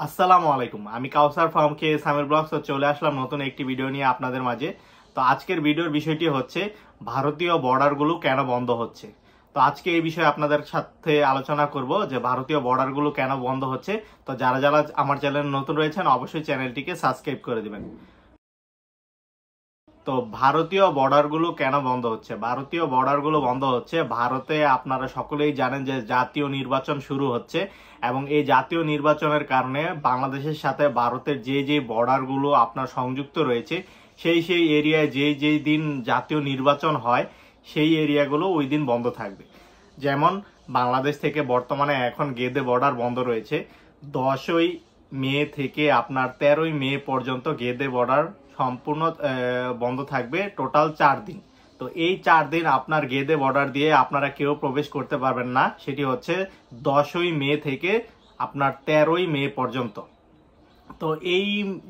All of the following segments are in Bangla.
আসসালামু আলাইকুম। আমি কাউসার ফার্ম কে সামির ব্লগস চলে আসলাম নতুন একটি ভিডিও নিয়ে আপনাদের মাঝে। তো আজকের ভিডিওর বিষয়টি হচ্ছে ভারতীয় বর্ডারগুলো কেন বন্ধ হচ্ছে। তো আজকে এই বিষয়ে আপনাদের সাথে আলোচনা করব যে ভারতীয় বর্ডারগুলো কেন বন্ধ হচ্ছে। তো যারা যারা আমার চ্যানেলে নতুন রয়েছেন অবশ্যই চ্যানেলটিকে সাবস্ক্রাইব করে দিবেন। তো ভারতীয় বর্ডারগুলো কেন বন্ধ হচ্ছে? ভারতীয় বর্ডারগুলো বন্ধ হচ্ছে ভারতে আপনারা সকলেই জানেন যে জাতীয় নির্বাচন শুরু হচ্ছে এবং এই জাতীয় নির্বাচনের কারণে বাংলাদেশের সাথে ভারতের যে বর্ডারগুলো আপনার সংযুক্ত রয়েছে সেই এরিয়ায় যেই দিন জাতীয় নির্বাচন হয় সেই এরিয়াগুলো ওই দিন বন্ধ থাকবে। যেমন বাংলাদেশ থেকে বর্তমানে এখন গেদে বর্ডার বন্ধ রয়েছে। 10ই মে থেকে আপনার 13ই মে পর্যন্ত গেদে বর্ডার সম্পূর্ণ বন্ধ থাকবে, টোটাল 4 দিন। তো এই 4 দিন আপনার গেদে বর্ডার দিয়ে আপনারা কেউ প্রবেশ করতে পারবেন না। সেটি হচ্ছে 10ই মে থেকে আপনার 13ই মে পর্যন্ত। তো এই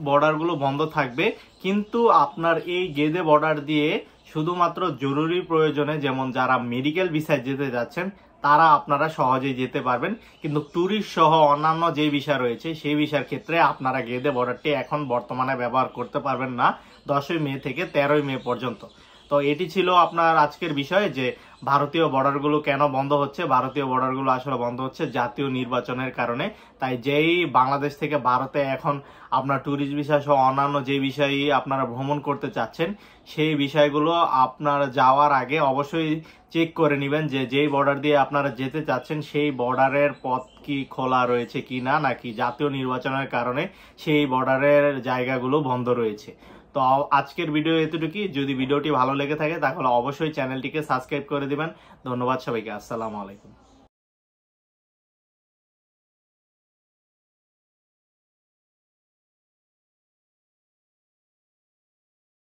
বর্ডারগুলো বন্ধ থাকবে, কিন্তু আপনার এই গেদে বর্ডার দিয়ে শুধুমাত্র জরুরি প্রয়োজনে, যেমন যারা মেডিকেল ভিসায় যেতে যাচ্ছেন তারা আপনারা সহজেই যেতে পারবেন, কিন্তু ট্যুরিস্ট সহ অন্যান্য যে ভিসা রয়েছে সেই ভিসার ক্ষেত্রে আপনারা গেদে বর্ডারটি এখন বর্তমানে ব্যবহার করতে পারবেন না 10ই মে থেকে 13ই মে পর্যন্ত। তো এটি ছিল আপনার আজকের বিষয় যে ভারতীয় বর্ডারগুলো কেন বন্ধ হচ্ছে। ভারতীয় বর্ডারগুলো আসলে বন্ধ হচ্ছে জাতীয় নির্বাচনের কারণে। তাই যেই বাংলাদেশ থেকে ভারতে এখন আপনার ট্যুরিস্ট ভিসা সহ অন্যান্য যে বিষয়ে আপনারা ভ্রমণ করতে চাচ্ছেন সেই বিষয়গুলো আপনারা যাওয়ার আগে অবশ্যই চেক করে নেবেন যে যেই বর্ডার দিয়ে আপনারা যেতে চাচ্ছেন সেই বর্ডারের পথ কি খোলা রয়েছে কি না, নাকি জাতীয় নির্বাচনের কারণে সেই বর্ডারের জায়গাগুলো বন্ধ রয়েছে। তো আজকের ভিডিও এতটুকুই। যদি ভিডিওটি ভালো লেগে থাকে তাহলে অবশ্যই চ্যানেলটিকে সাবস্ক্রাইব করে দিবেন। ধন্যবাদ সবাইকে। আসসালামু আলাইকুম।